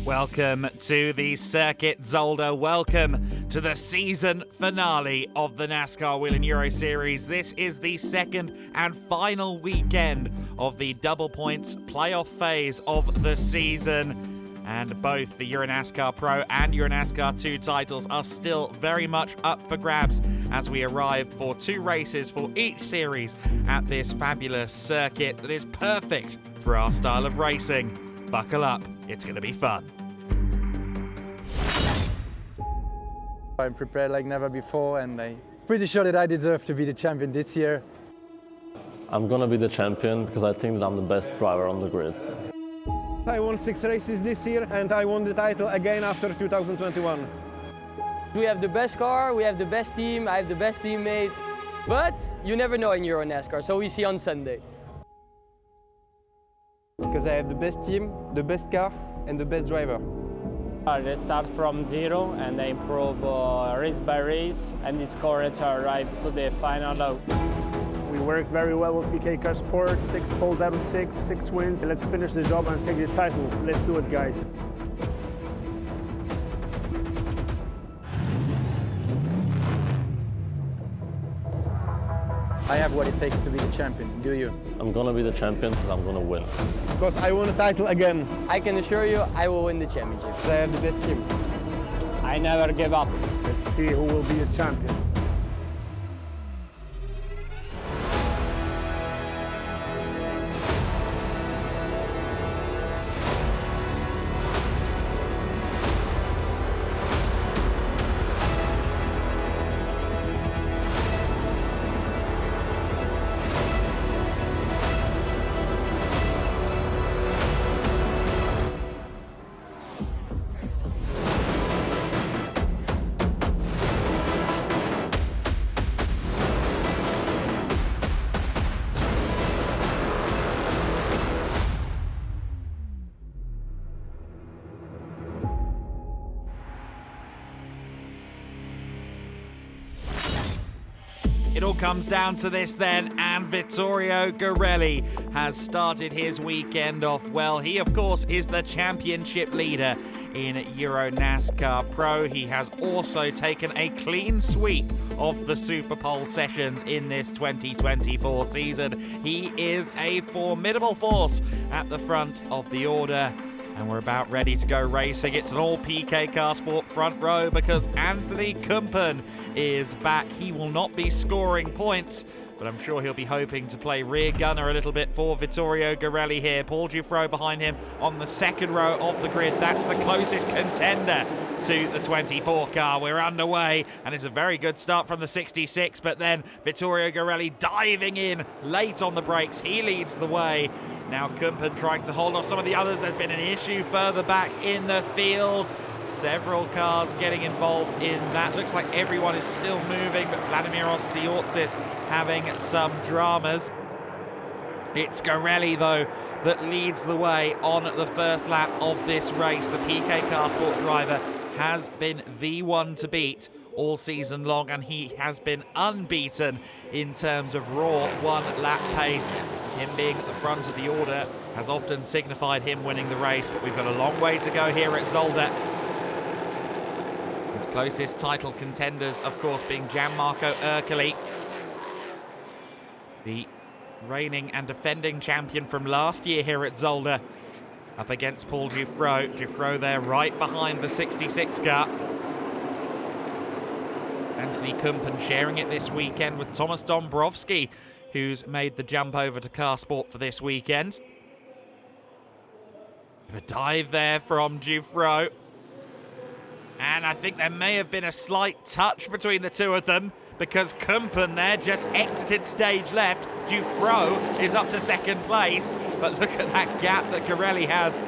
Welcome to the Circuit Zolder. Welcome to the season finale of the NASCAR Wheel and Euro Series. This is the second and final weekend of the double points playoff phase of the season. And both the EuroNASCAR Pro and EuroNASCAR 2 titles are still very much up for grabs as we arrive for two races for each series at this fabulous circuit that is perfect for our style of racing. Buckle up, it's going to be fun. I'm prepared like never before, and I'm pretty sure that I deserve to be the champion this year. I'm going to be the champion because I think that I'm the best driver on the grid. I won 6 races this year and I won the title again after 2021. We have the best car, we have the best team, I have the best teammates. But you never know in EuroNASCAR, so we see on Sunday. Because I have the best team, the best car and the best driver. They start from zero and they improve race by race, and it's correct to arrive to the final. We work very well with EuroNASCAR Sport, 6 poles out of 6 wins. Let's finish the job and take the title. Let's do it, guys. I have what it takes to be the champion, do you? I'm going to be the champion because I'm going to win. Because I won a title again. I can assure you, I will win the championship. I have the best team. I never give up. Let's see who will be the champion. It all comes down to this then, and Vittorio Garelli has started his weekend off well. He, of course, is the championship leader in EuroNASCAR Pro. He has also taken a clean sweep of the Super Pole sessions in this 2024 season. He is a formidable force at the front of the order. And we're about ready to go racing. It's an all PK car sport front row because Anthony Kumpen is back. He will not be scoring points, but I'm sure he'll be hoping to play rear gunner a little bit for Vittorio Garelli here. Paul Giuffreau behind him on the second row of the grid. That's the closest contender to the 24 car. We're underway, and it's a very good start from the 66, but then Vittorio Garelli diving in late on the brakes. He leads the way. Now Kumpen trying to hold off some of the others. There's been an issue further back in the field. Several cars getting involved in that. Looks like everyone is still moving, but Vladimiros Siortzis having some dramas. It's Garelli, though, that leads the way on the first lap of this race. The PK car sport driver has been the one to beat all season long, and he has been unbeaten in terms of raw one-lap pace. Him being at the front of the order has often signified him winning the race, but we've got a long way to go here at Zolder. His closest title contenders, of course, being Gianmarco Ercoli, the reigning and defending champion from last year here at Zolder, up against Paul Giuffreau. Giuffreau there right behind the 66 car. Anthony Kumpen sharing it this weekend with Thomas Dombrowski, who's made the jump over to car sport for this weekend. A dive there from Giuffreau. And I think there may have been a slight touch between the two of them, because Kumpen there just exited stage left. Giuffreau is up to second place, but look at that gap that Garelli has.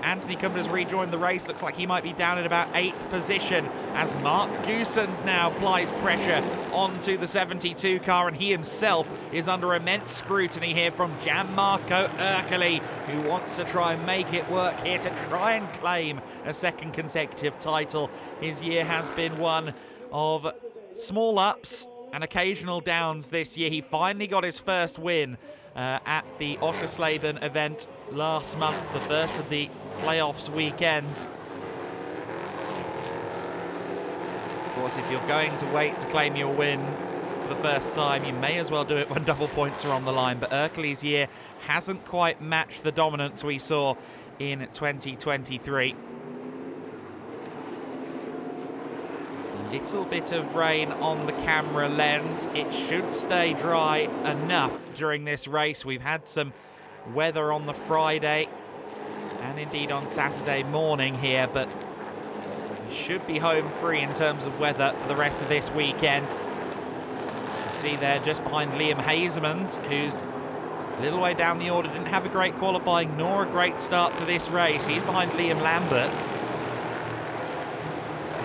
Anthony Kumpen has rejoined the race. Looks like he might be down in about 8th position as Mark Goossens now applies pressure onto the 72 car, and he himself is under immense scrutiny here from Gianmarco Ercoli, who wants to try and make it work here to try and claim a second consecutive title. His year has been one of small ups and occasional downs this year. He finally got his first win at the Oschersleben event last month, the first of the playoffs weekends. Of course, if you're going to wait to claim your win for the first time, you may as well do it when double points are on the line. But Erkele's year hasn't quite matched the dominance we saw in 2023. Little bit of rain on the camera lens. It should stay dry enough during this race. We've had some weather on the Friday and indeed on Saturday morning here, but we should be home free in terms of weather for the rest of this weekend. You see there just behind Liam Hasemans, who's a little way down the order, didn't have a great qualifying nor a great start to this race. He's behind Liam Lambert.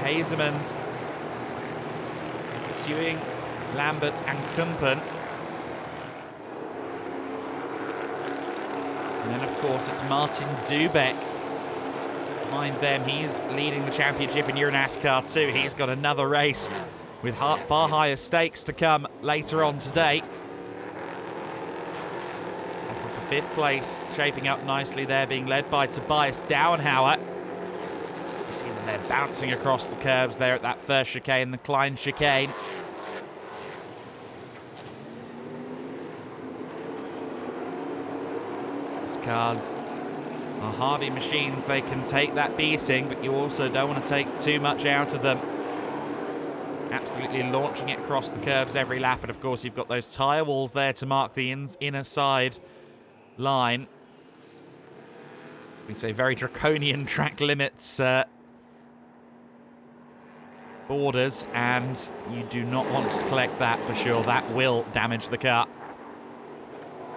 Hasemans pursuing Lambert and Kumpen. And then, of course, it's Martin Dubeck behind them. He's leading the championship in EuroNASCAR 2. He's got another race with far higher stakes to come later on today. For fifth place, shaping up nicely there, being led by Tobias Dauenhauer. You see them there bouncing across the curbs there at that first chicane, the Klein chicane. These cars are hardy machines. They can take that beating, but you also don't want to take too much out of them. Absolutely launching it across the curbs every lap. And of course, you've got those tyre walls there to mark the inner side line. We say very draconian track limits borders, and you do not want to collect that for sure. That will damage the car.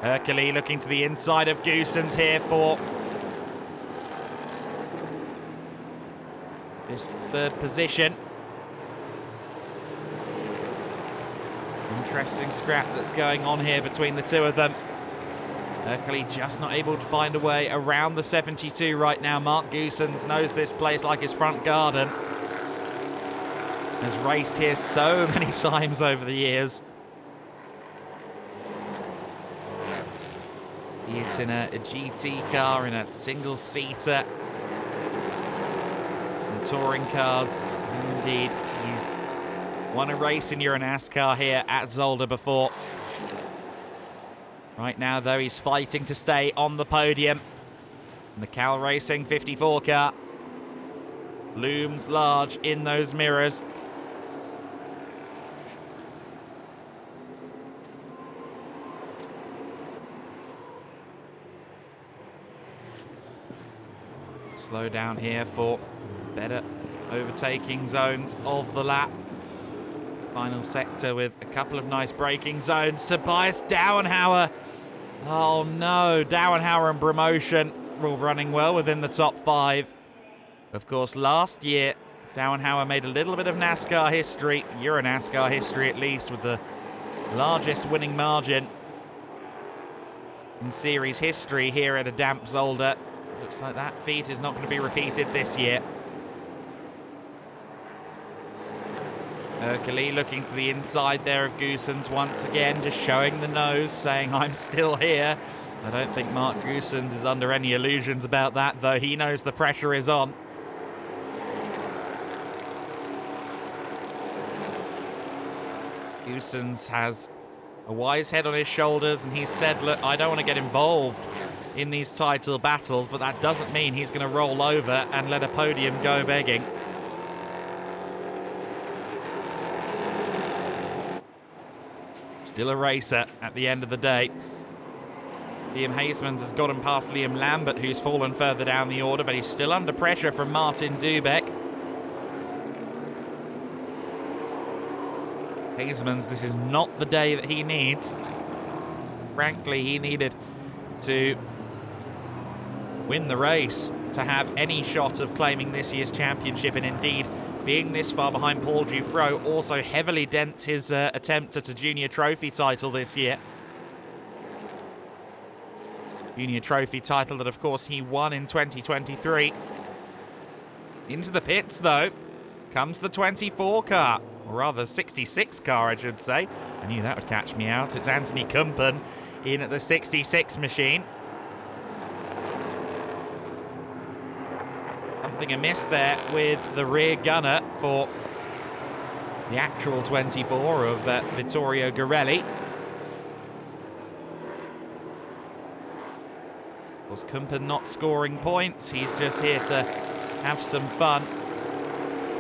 Erkele looking to the inside of Goossens here for this third position. Interesting scrap that's going on here between the two of them. Erkele just not able to find a way around the 72 right now. Mark Goossens knows this place like his front garden. Has raced here so many times over the years. Be it in a GT car, in a single-seater, in touring cars. Indeed, he's won a race in EuroNASCAR here at Zolder before. Right now, though, he's fighting to stay on the podium. And the Cal Racing 54 car looms large in those mirrors. Slow down here for better overtaking zones of the lap. Final sector with a couple of nice braking zones. Tobias Dauenhauer. Oh no, Dauenhauer and Promotion were running well within the top 5. Of course, last year, Dauenhauer made a little bit of NASCAR history, EuroNASCAR history at least, with the largest winning margin in series history here at a damp Zolder. Looks like that feat is not going to be repeated this year. Erkele looking to the inside there of Goossens once again, just showing the nose, saying, I'm still here. I don't think Mark Goossens is under any illusions about that, though. He knows the pressure is on. Goossens has a wise head on his shoulders, and he said, look, I don't want to get involved in these title battles, but that doesn't mean he's going to roll over and let a podium go begging. Still a racer at the end of the day. Liam Hasemans has gotten past Liam Lambert, who's fallen further down the order, but he's still under pressure from Martin Dubeck. Hasemans, this is not the day that he needs. Frankly, he needed to win the race to have any shot of claiming this year's championship, and indeed being this far behind Paul Dufresne also heavily dents his attempt at a junior trophy title this year. Junior trophy title that of course he won in 2023. Into the pits though comes the 24 car, or rather 66 car I should say. I knew that would catch me out. It's Anthony Kumpen in at the 66 machine. Something amiss there with the rear gunner for the actual 24 of Vittorio Garelli. Of course, Kumpen not scoring points. He's just here to have some fun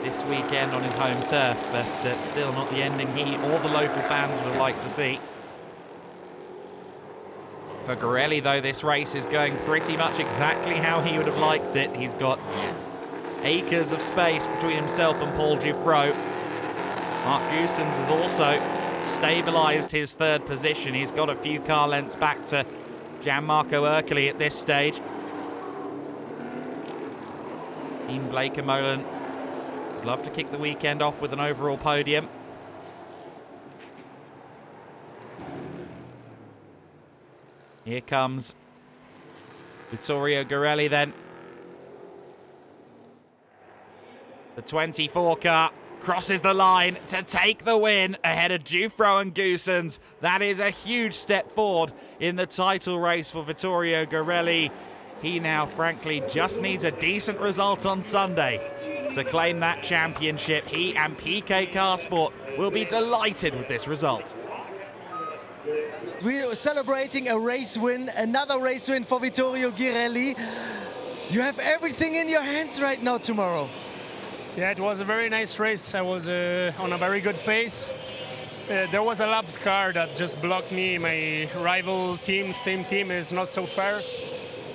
this weekend on his home turf, but still not the ending he or the local fans would have liked to see. For Garelli, though, this race is going pretty much exactly how he would have liked it. He's got acres of space between himself and Paul Giuffreau. Mark Goossens has also stabilised his third position. He's got a few car lengths back to Gianmarco Ercoli at this stage. Team Bleekemolen would love to kick the weekend off with an overall podium. Here comes Vittorio Garelli then. The 24 car crosses the line to take the win ahead of Giuffreau and Goossens. That is a huge step forward in the title race for Vittorio Garelli. He now, frankly, just needs a decent result on Sunday to claim that championship. He and PK Carsport will be delighted with this result. We are celebrating a race win, another race win for Vittorio Garelli. You have everything in your hands right now tomorrow. Yeah, it was a very nice race. I was on a very good pace. There was a lap car that just blocked me. My rival team, same team, is not so fair.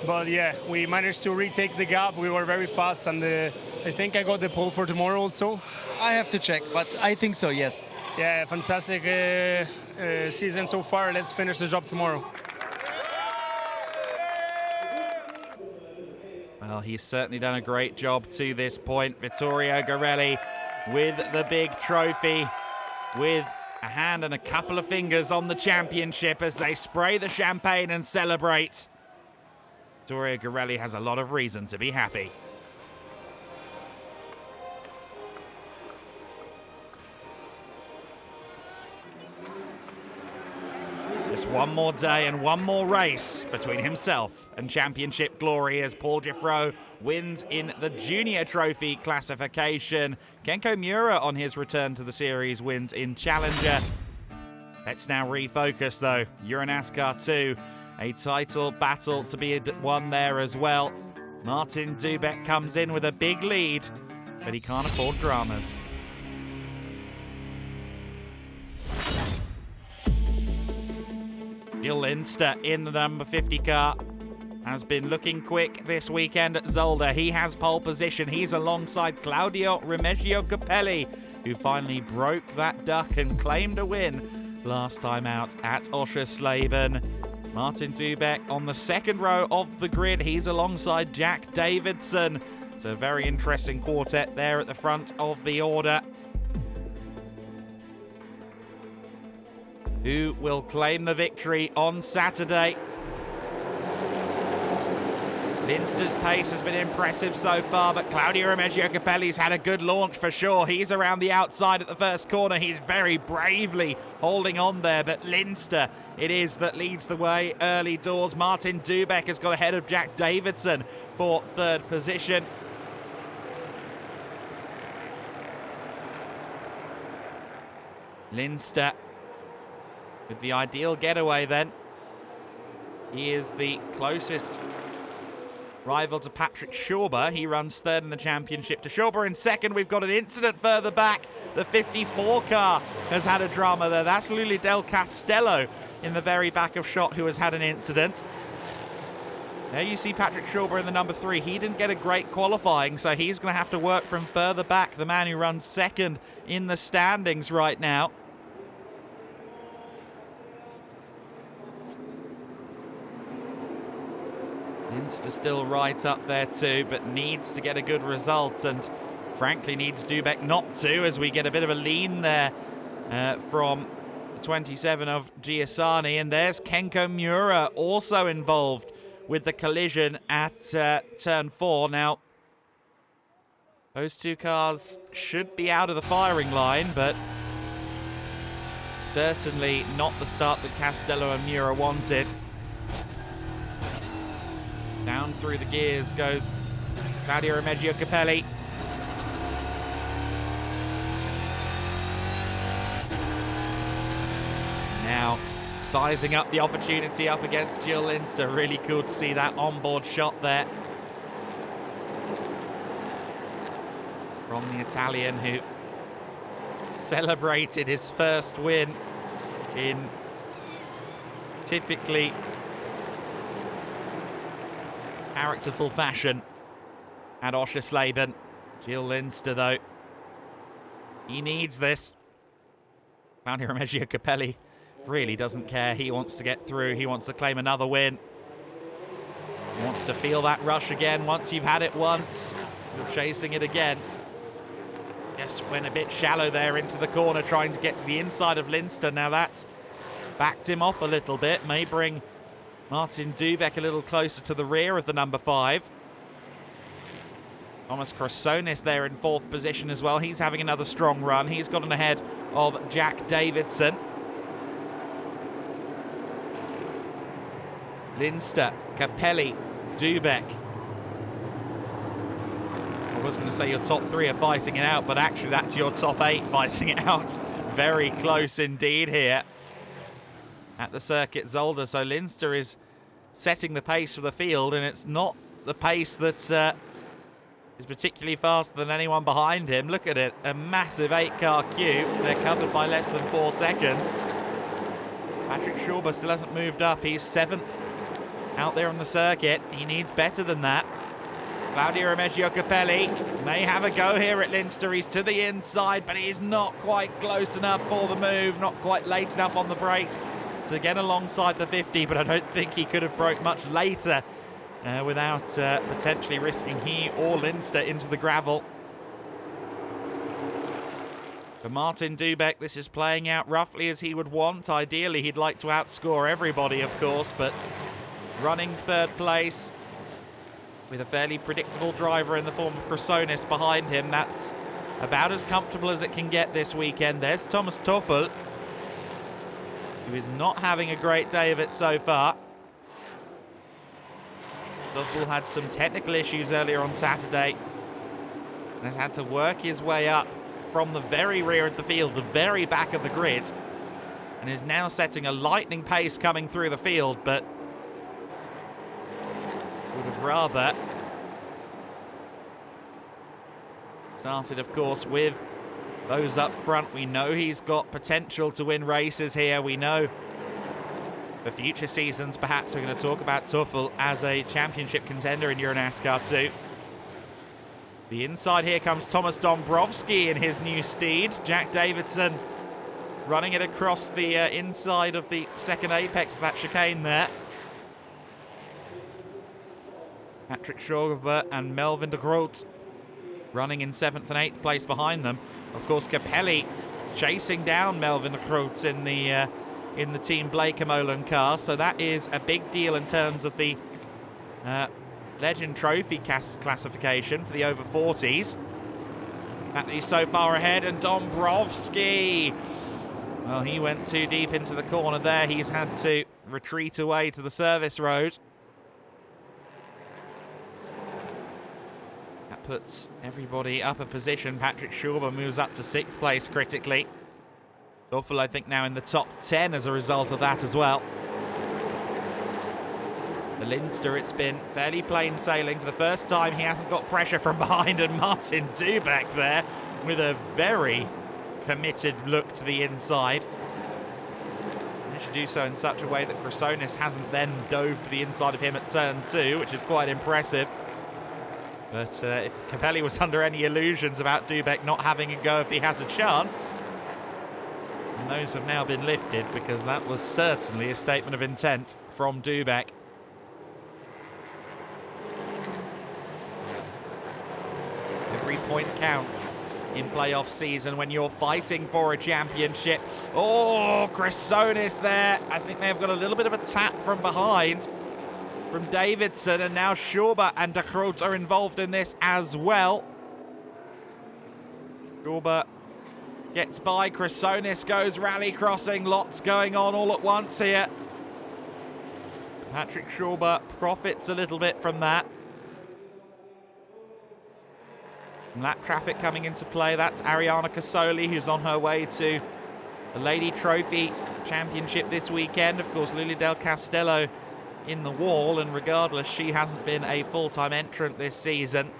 But yeah, we managed to retake the gap. We were very fast, and I think I got the pole for tomorrow also. I have to check, but I think so, yes. Yeah, fantastic season so far. Let's finish the job tomorrow. Well, he's certainly done a great job to this point. Vittorio Garelli with the big trophy, with a hand and a couple of fingers on the championship as they spray the champagne and celebrate. Vittorio Garelli has a lot of reason to be happy. Just one more day and one more race between himself and championship glory as Paul Giuffreau wins in the junior trophy classification. Kenko Miura on his return to the series wins in Challenger. Let's now refocus though. EuroNASCAR 2, a title battle to be won there as well. Martin Dubek comes in with a big lead, but he can't afford dramas. Gil Linster in the number 50 car has been looking quick this weekend at Zolder. He has pole position. He's alongside Claudio Remigio Capelli, who finally broke that duck and claimed a win last time out at Oschersleben. Martin Dubek on the second row of the grid. He's alongside Jack Davidson. So a very interesting quartet there at the front of the order. Who will claim the victory on Saturday? Linster's pace has been impressive so far, but Claudio Remigio Capelli's had a good launch for sure. He's around the outside at the first corner. He's very bravely holding on there, but Linster it is that leads the way early doors. Martin Dubek has got ahead of Jack Davidson for third position. Linster with the ideal getaway then. He is the closest rival to Patrick Schauber. He runs third in the championship to Schauber in second. We've got an incident further back. The 54 car has had a drama there. That's Luli Del Castello in the very back of shot who has had an incident. There you see Patrick Schauber in the number 3. He didn't get a great qualifying, so he's going to have to work from further back. The man who runs second in the standings right now. Linster still right up there too, but needs to get a good result, and frankly needs Dubek not to, as we get a bit of a lean there from the 27 of Giussani. And there's Kenko Miura also involved with the collision at turn 4. Now, those two cars should be out of the firing line, but certainly not the start that Castello and Miura wanted. Down through the gears goes Claudio Remeggio Capelli. Now sizing up the opportunity up against Gil Linster. Really cool to see that onboard shot there from the Italian, who celebrated his first win in typically characterful fashion at Oschersleben. Gil Linster, though, he needs this. Claudio Remeggio Capelli really doesn't care. He wants to get through. He wants to claim another win. He wants to feel that rush again. Once you've had it once, you're chasing it again. Just went a bit shallow there into the corner, trying to get to the inside of Linster. Now that's backed him off a little bit. May bring Martin Dubeck a little closer to the rear of the number 5. Thomas Chrysonis there in 4th position as well. He's having another strong run. He's gotten ahead of Jack Davidson. Linster, Capelli, Dubeck. I was going to say your top 3 are fighting it out, but actually that's your top 8 fighting it out. Very close indeed here at the Circuit Zolder. So Linster is setting the pace for the field, and it's not the pace that is particularly faster than anyone behind him. Look at it, a massive 8-car queue. They're covered by less than 4 seconds. Patrick Schauber still hasn't moved up. He's 7th out there on the circuit. He needs better than that. Claudio Remeggio Capelli may have a go here at Linster. He's to the inside, but he's not quite close enough for the move, not quite late enough on the brakes to get alongside the 50, but I don't think he could have broke much later without potentially risking he or Linster into the gravel. For Martin Dubeck, this is playing out roughly as he would want. Ideally, he'd like to outscore everybody, of course, but running 3rd place with a fairly predictable driver in the form of Chrysonis behind him, that's about as comfortable as it can get this weekend. There's Thomas Toffel, who is not having a great day of it so far. Toffel had some technical issues earlier on Saturday and has had to work his way up from the very rear of the field, the very back of the grid, and is now setting a lightning pace coming through the field, but would have rather started, of course, with those up front. We know he's got potential to win races here. We know for future seasons, perhaps we're going to talk about Toffel as a championship contender in EuroNASCAR 2. The inside here comes Thomas Dombrowski in his new steed. Jack Davidson running it across the inside of the second apex of that chicane there. Patrick Schauber and Melvin de Groot running in 7th and 8th place behind them. Of course, Capelli chasing down Melvin de Groot in the Team Blake-Molen car. So that is a big deal in terms of the Legend Trophy classification for the over 40s. That he's so far ahead, and Dombrowski, well, he went too deep into the corner there. He's had to retreat away to the service road. Puts everybody up a position. Patrick Schauber moves up to 6th place critically. Toffel, I think, now in the top 10 as a result of that as well. For Linster, it's been fairly plain sailing. For the first time, he hasn't got pressure from behind, and Martin Dubeck there with a very committed look to the inside. He should do so in such a way that Chrysonis hasn't then dove to the inside of him at turn 2, which is quite impressive. But if Capelli was under any illusions about Dubeck not having a go if he has a chance, and those have now been lifted, because that was certainly a statement of intent from Dubeck. Every point counts in playoff season when you're fighting for a championship. Oh, Chrysonis there. I think they've got a little bit of a tap from behind from Davidson, and now Schauber and de Groot are involved in this as well. Schauber gets by, Chrysonis goes rally crossing, lots going on all at once here. Patrick Schauber profits a little bit from that. Lap traffic coming into play. That's Ariana Casoli, who's on her way to the Lady Trophy Championship this weekend. Of course, Lily Del Castello in the wall, and regardless, she hasn't been a full-time entrant this season.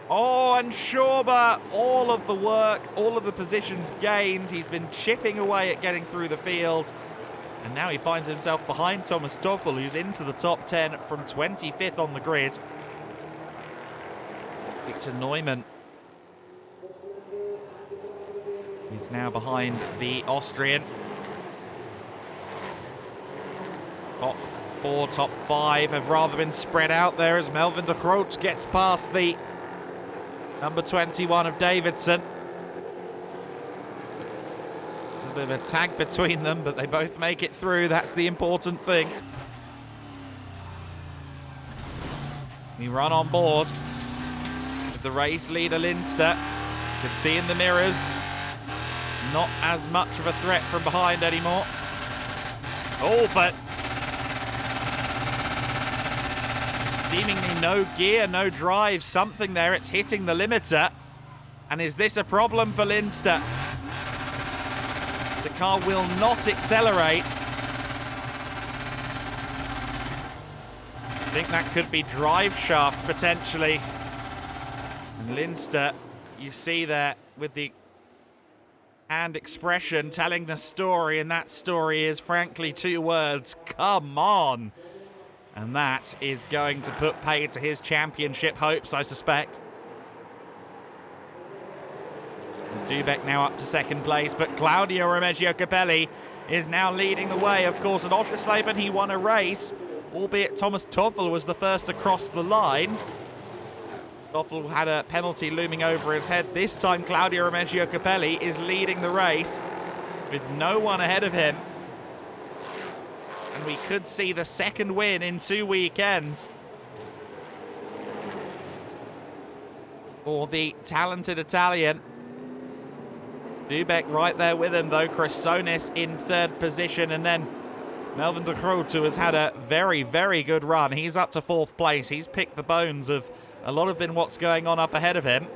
Oh, and Schauber, all of the work, all of the positions gained. He's been chipping away at getting through the field, and now he finds himself behind Thomas Toffel, who's into the top 10 from 25th on the grid. Victor Neumann is now behind the Austrian. Top 4, top 5 have rather been spread out there as Melvin de Groot gets past the number 21 of Davidson. A bit of a tag between them, but they both make it through. That's the important thing. We run on board with the race leader, Lindster. You can see in the mirrors, not as much of a threat from behind anymore. Oh, but seemingly no gear, no drive, something there. It's hitting the limiter. And is this a problem for Lindster? The car will not accelerate. I think that could be drive shaft potentially. And Lindster, you see there with the hand expression telling the story, and that story is frankly 2 words: come on. And that is going to put paid to his championship hopes, I suspect. Dubek now up to 2nd place, but Claudio Remeggio Capelli is now leading the way. Of course, at Oschersleben he won a race, albeit Thomas Toffel was the first to cross the line. Toffel had a penalty looming over his head. This time Claudio Remeggio Capelli is leading the race with no one ahead of him. And we could see the 2nd win in 2 weekends for the talented Italian. Dubek right there with him, though. Cressonis in 3rd position, and then Melvin de Groot, who has had a very, very good run. He's up to 4th place. He's picked the bones of a lot of what's going on up ahead of him.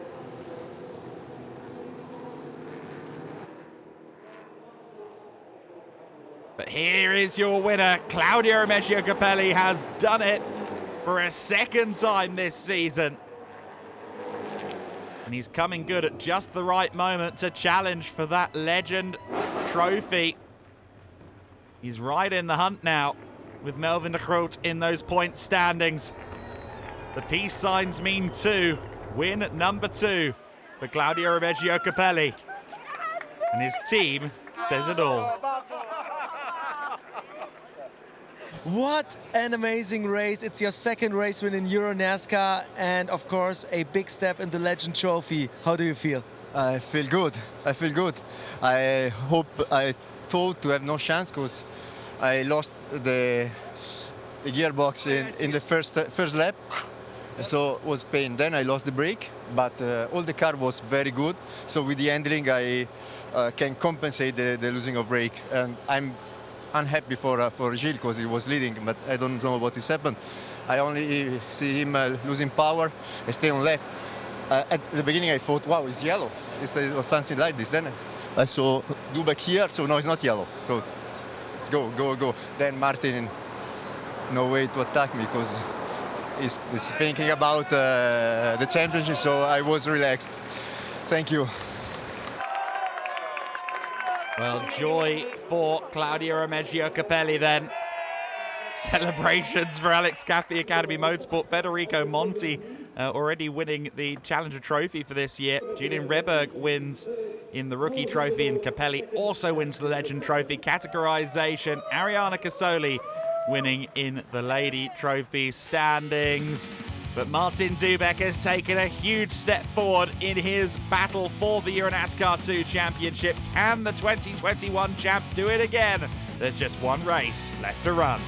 But here is your winner. Claudio Remeggio Capelli has done it for a 2nd time this season. And he's coming good at just the right moment to challenge for that Legend Trophy. He's right in the hunt now with Melvin de Groot in those point standings. The peace signs mean 2. Win number 2 for Claudio Remeggio Capelli. And his team says it all. What an amazing race. It's your 2nd race win in EuroNASCAR and of course a big step in the Legend Trophy. How do you feel? I feel good. I feel good. I thought to have no chance because I lost the gearbox in the first lap. So it was pain. Then I lost the brake, but all the car was very good. So with the handling I can compensate the losing of brake. And I'm unhappy for Gilles because he was leading, but I don't know what has happened. I only see him losing power. I stay on left. At the beginning I thought, wow, it's yellow. It was something like this. Then I saw Dubek here, so no, it's not yellow. So go. Then Martin, no way to attack me because he's thinking about the championship, so I was relaxed. Thank you. Well, joy for Claudio Remeggio Capelli then. Celebrations for Alex Caffey Academy Motorsport. Federico Monti already winning the Challenger Trophy for this year. Julian Reberg wins in the Rookie Trophy, and Capelli also wins the Legend Trophy. Categorization, Ariana Casoli winning in the Lady Trophy standings. But Martin Dubek has taken a huge step forward in his battle for the EuroNASCAR 2 Championship. Can the 2021 champ do it again? There's just one race left to run.